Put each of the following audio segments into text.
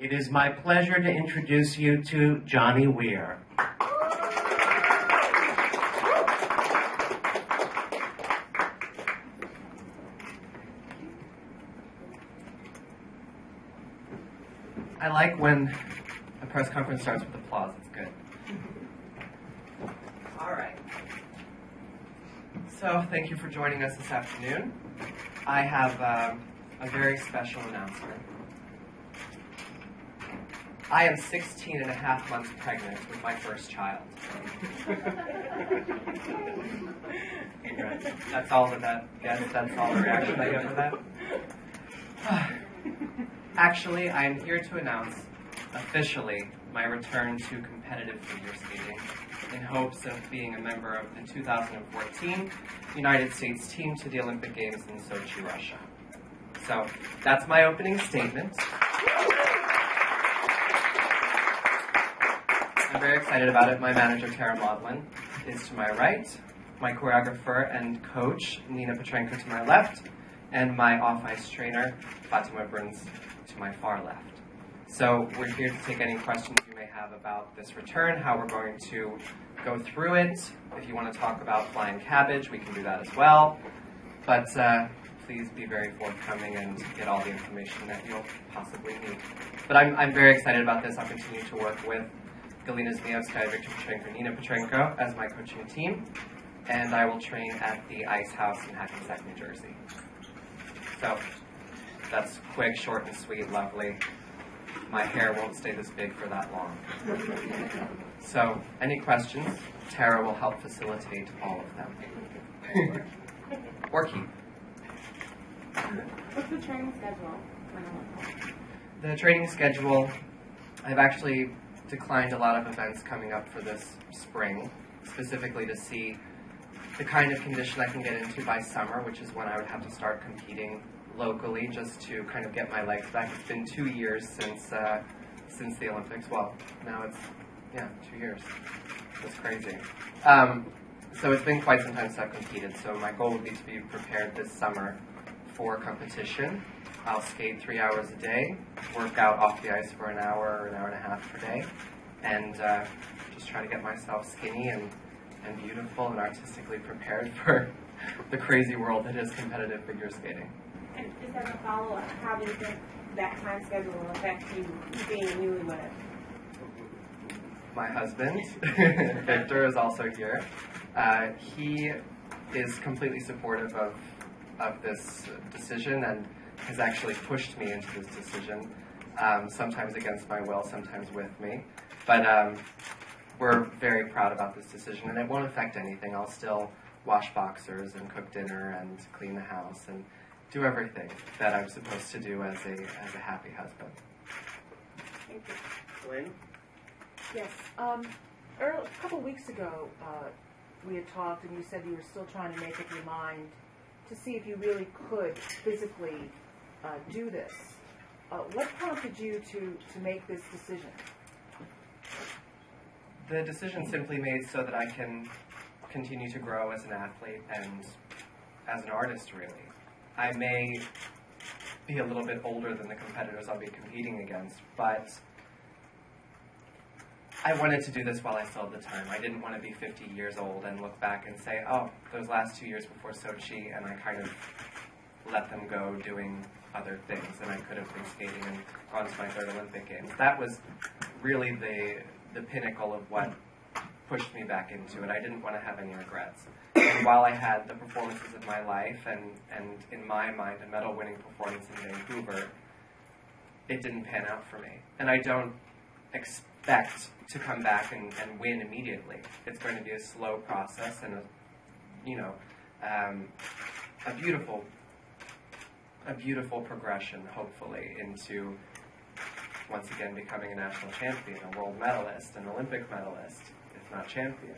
It is my pleasure to introduce you to Johnny Weir. I like when a press conference starts with applause. It's good. All right. So, thank you for joining us this afternoon. I have a very special announcement. I am 16 and a half months pregnant with my first child. That's all that's all the reaction I get for that. Actually, I am here to announce officially my return to competitive figure skating in hopes of being a member of the 2014 United States team to the Olympic Games in Sochi, Russia. So that's my opening statement. I'm very excited about it. My manager, Tara Maudlin, is to my right, my choreographer and coach, Nina Petrenko, to my left, and my off-ice trainer, Fatima Bruns, to my far left. So we're here to take any questions you may have about this return, how we're going to go through it. If you want to talk about flying cabbage, we can do that as well. But please be very forthcoming and get all the information that you'll possibly need. But I'm very excited about this. I'll continue to work with Galina Zniewska, Victor Petrenko, Nina Petrenko as my coaching team, and I will train at the Ice House in Hackensack, New Jersey. So that's quick, short, and sweet, lovely. My hair won't stay this big for that long. So, any questions? Tara will help facilitate all of them. Or keep. What's the training schedule? The training schedule, I've actually declined a lot of events coming up for this spring, specifically to see the kind of condition I can get into by summer, which is when I would have to start competing locally, just to kind of get my legs back. It's been 2 years since the Olympics. Well, now it's 2 years. It's crazy. So it's been quite some time since I've competed. So my goal would be to be prepared this summer for competition. I'll skate 3 hours a day, work out off the ice for an hour or an hour and a half per day, and just try to get myself skinny and beautiful and artistically prepared for the crazy world that is competitive figure skating. And just as a follow-up, how do you think that time schedule will affect you being a newlywed? My husband, Victor, is also here. He is completely supportive of this decision and has actually pushed me into this decision, sometimes against my will, sometimes with me. But we're very proud about this decision, and it won't affect anything. I'll still wash boxers and cook dinner and clean the house and do everything that I'm supposed to do as a happy husband. Thank you. Lynn? Yes. A couple weeks ago, we had talked, and you said you were still trying to make up your mind to see if you really could physically do this. What prompted you to make this decision? The decision simply made so that I can continue to grow as an athlete and as an artist, really. I may be a little bit older than the competitors I'll be competing against, but I wanted to do this while I still had the time. I didn't want to be 50 years old and look back and say, oh, those last 2 years before Sochi, and I kind of let them go doing other things, and I could have been skating and gone to my third Olympic Games. That was really the pinnacle of what pushed me back into it. I didn't want to have any regrets. And while I had the performances of my life, and in my mind, a medal-winning performance in Vancouver, it didn't pan out for me. And I don't expect to come back and win immediately. It's going to be a slow process and a beautiful progression, hopefully, into once again becoming a national champion, a world medalist, an Olympic medalist, if not champion.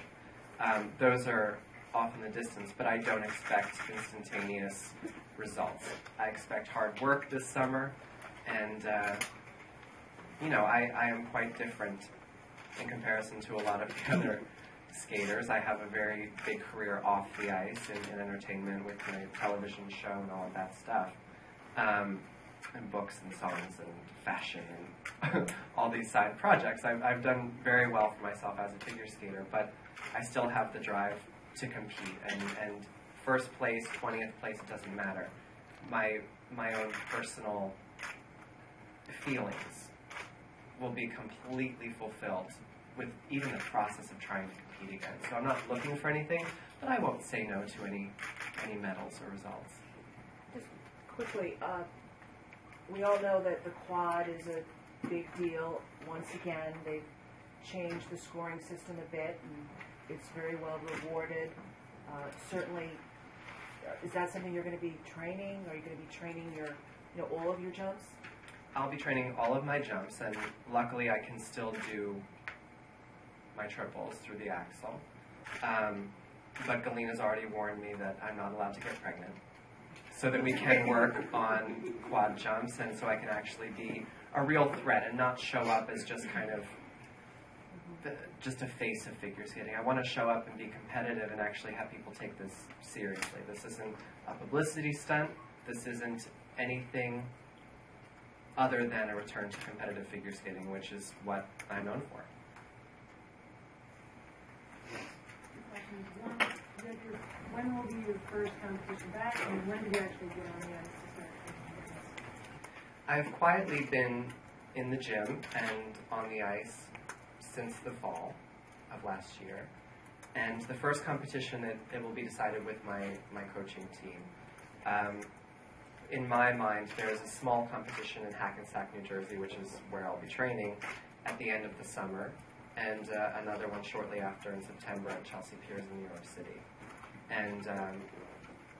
Those are off in the distance, but I don't expect instantaneous results. I expect hard work this summer, and I am quite different in comparison to a lot of the other skaters. I have a very big career off the ice in entertainment with my television show and all of that stuff. and books and songs and fashion and all these side projects. I've done very well for myself as a figure skater, but I still have the drive to compete. And first place, 20th place, it doesn't matter. My own personal feelings will be completely fulfilled with even the process of trying to compete again. So I'm not looking for anything, but I won't say no to any medals or results. Just quickly, we all know that the quad is a big deal. Once again, they've changed the scoring system a bit, and it's very well rewarded. Certainly, is that something you're going to be training? Are you going to be training all of your jumps? I'll be training all of my jumps, and luckily I can still do my triples through the axle. But Galina's already warned me that I'm not allowed to get pregnant, so that we can work on quad jumps, and so I can actually be a real threat and not show up as just kind of just a face of figure skating. I want to show up and be competitive and actually have people take this seriously. This isn't a publicity stunt. This isn't anything other than a return to competitive figure skating, which is what I'm known for. When will be your first competition back, and when do you actually get on the ice to start taking business? I've quietly been in the gym and on the ice since the fall of last year. And the first competition, it will be decided with my coaching team. In my mind, there is a small competition in Hackensack, New Jersey, which is where I'll be training at the end of the summer, and another one shortly after in September at Chelsea Piers in New York City. And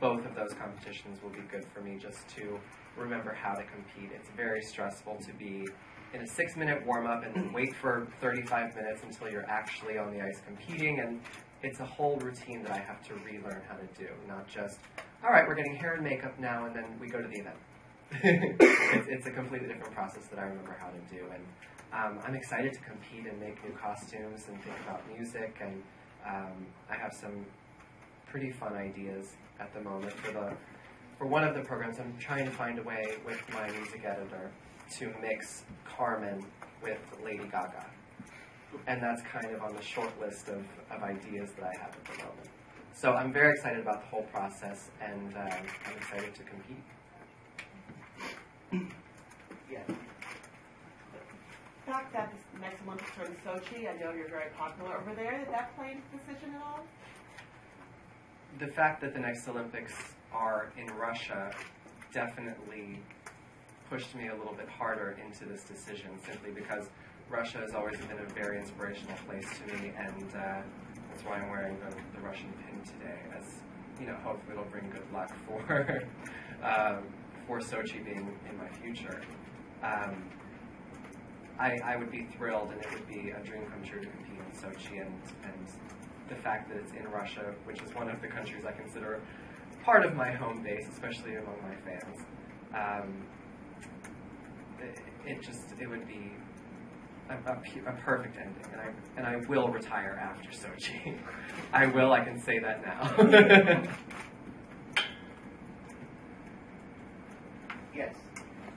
both of those competitions will be good for me just to remember how to compete. It's very stressful to be in a 6-minute warm-up and then wait for 35 minutes until you're actually on the ice competing, and it's a whole routine that I have to relearn how to do, not just, all right, we're getting hair and makeup now, and then we go to the event. It's a completely different process that I remember how to do, and I'm excited to compete and make new costumes and think about music, and I have some pretty fun ideas at the moment for one of the programs. I'm trying to find a way with my music editor to mix Carmen with Lady Gaga, and that's kind of on the short list of ideas that I have at the moment. So I'm very excited about the whole process, and I'm excited to compete. Yeah. The fact that this next Olympics are in Sochi, I know you're very popular over there. Did that play into the decision at all? The fact that the next Olympics are in Russia definitely pushed me a little bit harder into this decision, simply because Russia has always been a very inspirational place to me, and that's why I'm wearing the Russian pin today, as hopefully it'll bring good luck for Sochi being in my future. I would be thrilled, and it would be a dream come true to compete in Sochi, and the fact that it's in Russia, which is one of the countries I consider part of my home base, especially among my fans, it would be a perfect ending, and I will retire after Sochi. I can say that now. Yes.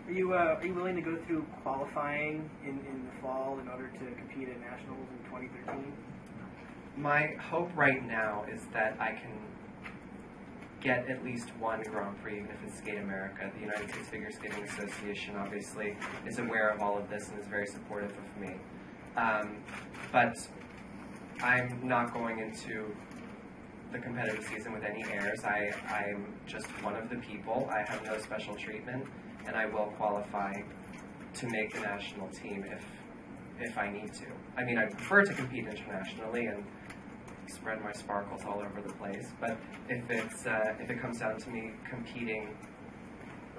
Are you willing to go through qualifying in the fall in order to compete at nationals in 2013? My hope right now is that I can get at least one Grand Prix, even if it's Skate America. The United States Figure Skating Association obviously is aware of all of this and is very supportive of me. But I'm not going into the competitive season with any airs. I'm just one of the people. I have no special treatment, and I will qualify to make the national team if I need to. I mean, I prefer to compete internationally and spread my sparkles all over the place, but if it comes down to me competing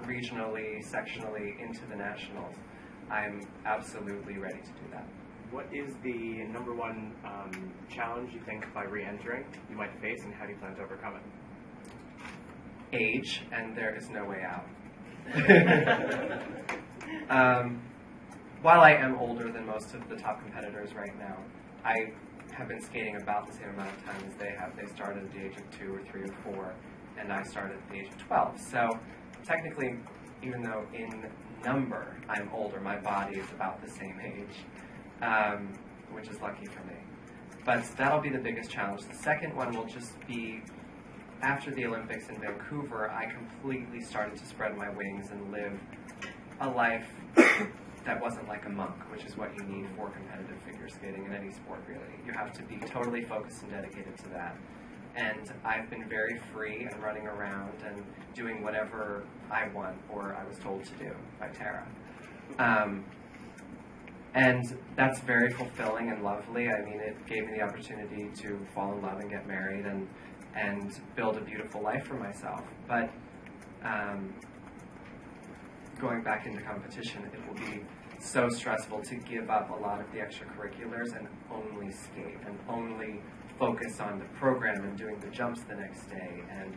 regionally, sectionally into the nationals, I'm absolutely ready to do that. What is the number one challenge you think by re-entering you might face, and how do you plan to overcome it? Age, and there is no way out. While I am older than most of the top competitors right now, I have been skating about the same amount of time as they have. They started at the age of 2 or 3 or 4, and I started at the age of 12. So technically, even though in number I'm older, my body is about the same age, which is lucky for me. But that'll be the biggest challenge. The second one will just be, after the Olympics in Vancouver, I completely started to spread my wings and live a life that wasn't like a monk, which is what you need for competitive figure skating in any sport, really. You have to be totally focused and dedicated to that. And I've been very free and running around and doing whatever I want or I was told to do by Tara. And that's very fulfilling and lovely. I mean, it gave me the opportunity to fall in love and get married and build a beautiful life for myself. But going back into competition, it will be so stressful to give up a lot of the extracurriculars and only skate and only focus on the program and doing the jumps the next day. And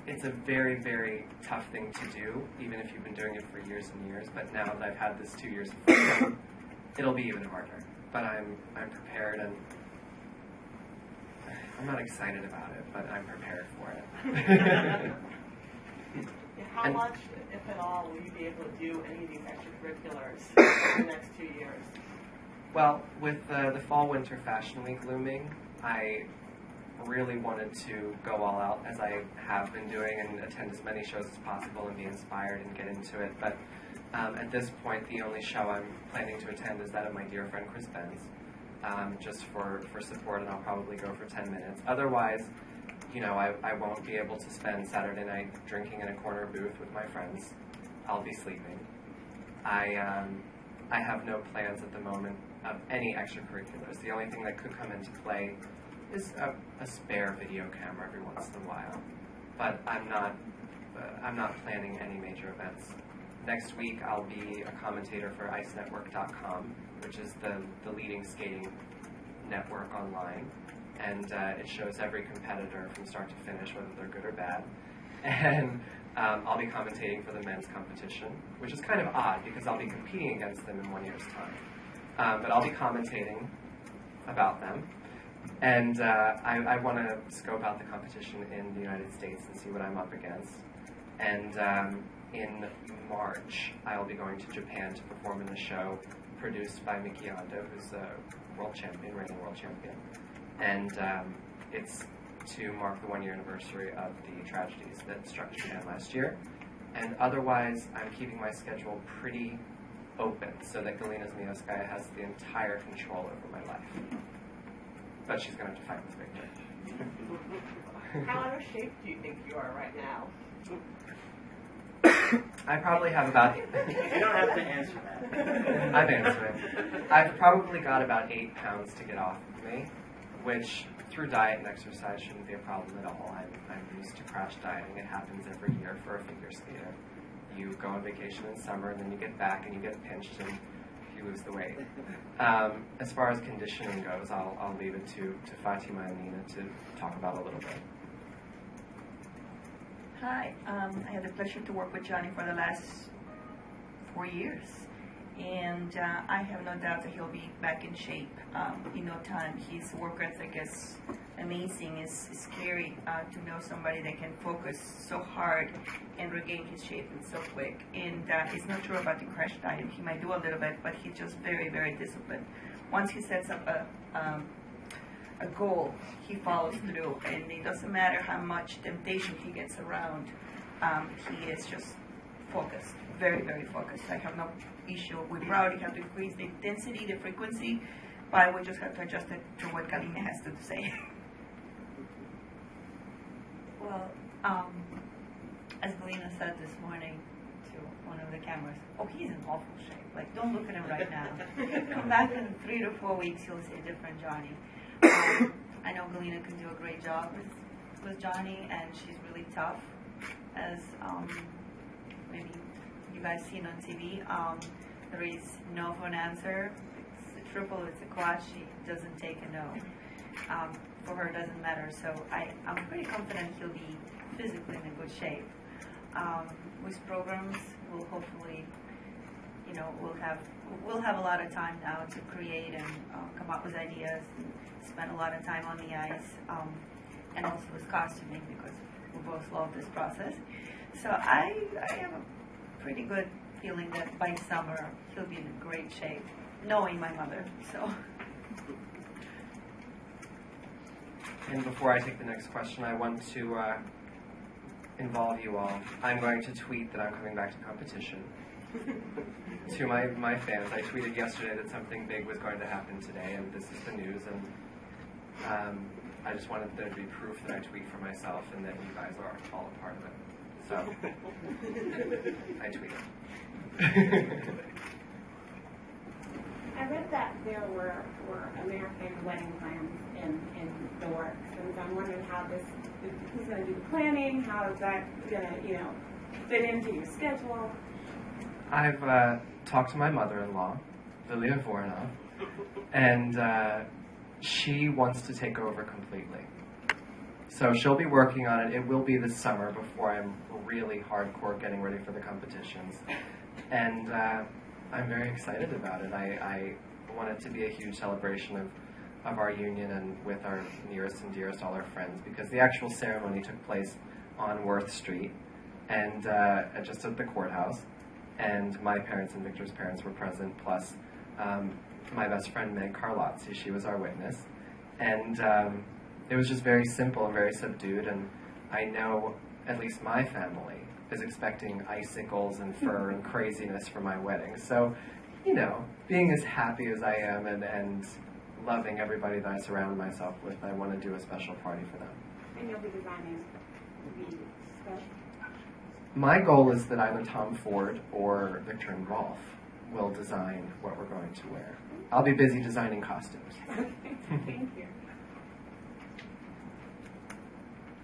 it's a very, very tough thing to do, even if you've been doing it for years and years. But now that I've had this 2 years of freedom, it'll be even harder. But I'm prepared, and I'm not excited about it, but I'm prepared for it. How much, if at all, will you be able to do any of these extracurriculars in the next 2 years? Well, with the Fall-Winter Fashion Week looming, I really wanted to go all out, as I have been doing, and attend as many shows as possible and be inspired and get into it. But at this point, the only show I'm planning to attend is that of my dear friend Chris Benz, just for support, and I'll probably go for 10 minutes. Otherwise, I won't be able to spend Saturday night drinking in a corner booth with my friends. I'll be sleeping. I have no plans at the moment of any extracurriculars. The only thing that could come into play is a spare video camera every once in a while. But I'm not planning any major events. Next week I'll be a commentator for IceNetwork.com, which is the leading skating network online. And it shows every competitor from start to finish, whether they're good or bad. And I'll be commentating for the men's competition, which is kind of odd because I'll be competing against them in 1 year's time. But I'll be commentating about them. And I want to scope out the competition in the United States and see what I'm up against. And in March, I'll be going to Japan to perform in a show produced by Miki Ando, who's a world champion, reigning world champion. And it's to mark the 1 year anniversary of the tragedies that struck Japan last year. And otherwise, I'm keeping my schedule pretty open so that Galina Zmijowskaja has the entire control over my life. But she's going to have to fight with Victor. How out of shape do you think you are right now? I probably have about... You don't have to answer that. I'm answering. I've probably got about 8 pounds to get off of me, which through diet and exercise shouldn't be a problem at all. I'm used to crash dieting. It happens every year for a figure skater. You go on vacation in summer, and then you get back and you get pinched and you lose the weight. As far as conditioning goes, I'll leave it to Fatima and Nina to talk about a little bit. Hi, I had the pleasure to work with Johnny for the last 4 years, and I have no doubt that he'll be back in shape in no time. His work ethic is amazing. It's scary to know somebody that can focus so hard and regain his shape and so quick. And it's not true about the crash diet. He might do a little bit, but he's just very, very disciplined. Once he sets up a goal, he follows through, and it doesn't matter how much temptation he gets around, he is just focused, very, very focused. I have no issue with route. You have to increase the intensity, the frequency, but we just have to adjust it to what Galina has to say. Well, as Galina said this morning to one of the cameras, oh, he's in awful shape. Like, don't look at him right now. Come back in 3 to 4 weeks, you'll see a different Johnny. I know Galina can do a great job with Johnny, and she's really tough, as maybe you guys seen on TV. There is no for an answer. It's a triple, it's a quad. She doesn't take a no. For her, it doesn't matter. So I'm pretty confident he'll be physically in a good shape. With programs, we'll hopefully, we'll have a lot of time now to create and come up with ideas and spend a lot of time on the ice, and also with costuming, because We both love this process. So I have a pretty good feeling that by summer he'll be in great shape, knowing my mother. So. And before I take the next question, I want to involve you all. I'm going to tweet that I'm coming back to competition. To my fans, I tweeted yesterday that something big was going to happen today, and this is the news, and I just wanted there to be proof that I tweet for myself and that you guys are all a part of it. So, I tweeted. I read that there were American wedding plans in the works, and I'm wondering how who's going to do the planning, how is that going to, fit into your schedule? I've talked to my mother-in-law, Lilia Voronov, and she wants to take over completely. So she'll be working on it. It will be this summer before I'm really hardcore getting ready for the competitions. And I'm very excited about it. I want it to be a huge celebration of our union and with our nearest and dearest, all our friends, because the actual ceremony took place on Worth Street and just at the courthouse. And my parents and Victor's parents were present, plus my best friend Meg Carlozzi. She was our witness. And it was just very simple and very subdued, and I know at least my family is expecting icicles and fur and craziness for my wedding. So, being as happy as I am and loving everybody that I surround myself with, I want to do a special party for them. And you'll be designing the stuff? My goal is that either Tom Ford or Victor and Rolf will design what we're going to wear. I'll be busy designing costumes. Okay, thank you.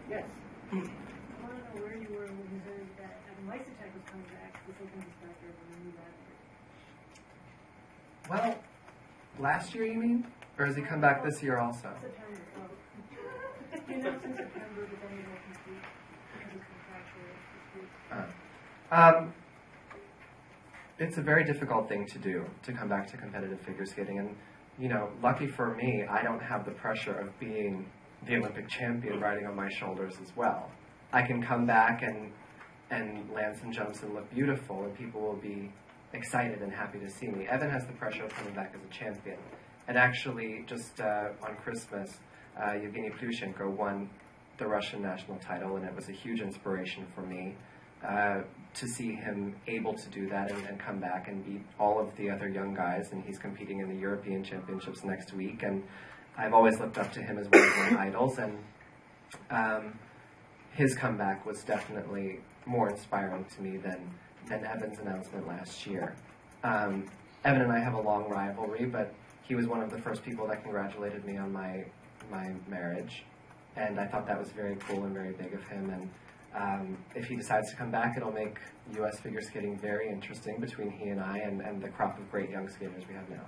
Yes. I want to know where you were when you heard that Mice Attack was coming back, the Open Inspector, when you knew that. Well, last year you mean? Or has he come back this year also? September. You announced in September, but then you won't complete because of contractual dispute. It's a very difficult thing to do, to come back to competitive figure skating. And, lucky for me, I don't have the pressure of being the Olympic champion riding on my shoulders as well. I can come back and land some jumps and look beautiful, and people will be excited and happy to see me. Evan has the pressure of coming back as a champion. And actually, just on Christmas, Yevgeny Plushenko won the Russian national title, and it was a huge inspiration for me to see him able to do that and come back and beat all of the other young guys. And he's competing in the European Championships next week, and I've always looked up to him as one of my idols, and his comeback was definitely more inspiring to me than Evan's announcement last year. Evan and I have a long rivalry, but he was one of the first people that congratulated me on my marriage, and I thought that was very cool and very big of him. And if he decides to come back, it'll make U.S. figure skating very interesting between he and I and the crop of great young skaters we have now.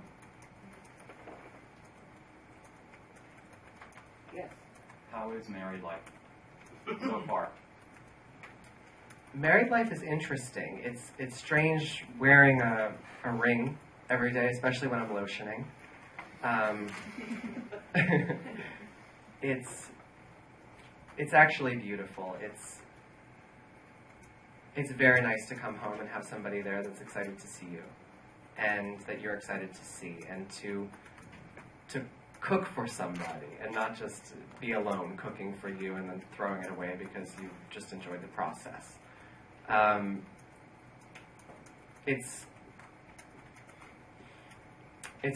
Yes. How is married life so far? Married life is interesting. It's strange wearing a ring every day, especially when I'm lotioning. It's actually beautiful. It's very nice to come home and have somebody there that's excited to see you, and that you're excited to see, and to cook for somebody, and not just be alone cooking for you and then throwing it away because you just enjoyed the process. It's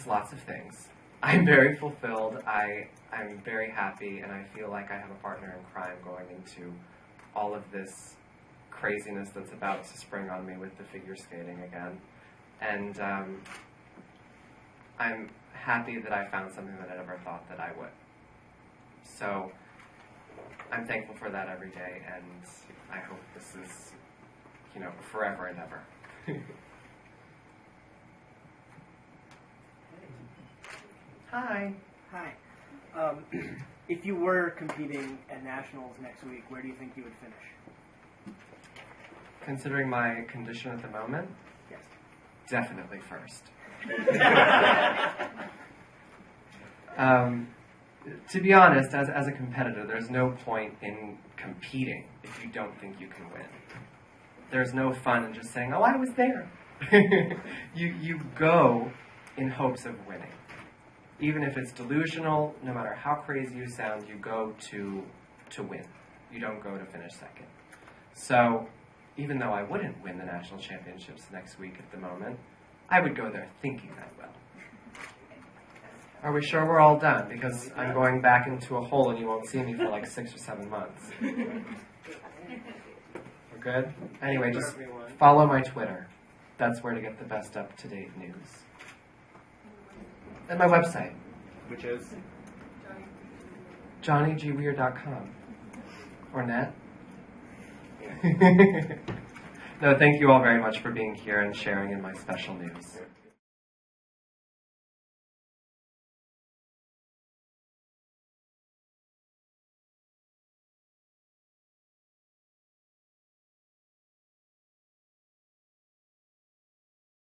lots of things. I'm very fulfilled. I'm very happy, and I feel like I have a partner in crime going into all of this craziness that's about to spring on me with the figure skating again. And I'm happy that I found something that I never thought that I would. So I'm thankful for that every day, and I hope this is, forever and ever. Hi. Hi. If you were competing at nationals next week, where do you think you would finish? Considering my condition at the moment, Yes. definitely first. to be honest, as a competitor, there's no point in competing if you don't think you can win. There's no fun in just saying, oh, I was there. You go in hopes of winning. Even if it's delusional, no matter how crazy you sound, you go to win. You don't go to finish second. So, even though I wouldn't win the national championships next week at the moment, I would go there thinking that well. Are we sure we're all done? Because I'm going back into a hole and you won't see me for like 6 or 7 months. We're good? Anyway, just follow my Twitter. That's where to get the best up-to-date news. And my website. Which is? JohnnyGWeir.com. Or net. No, thank you all very much for being here and sharing in my special news.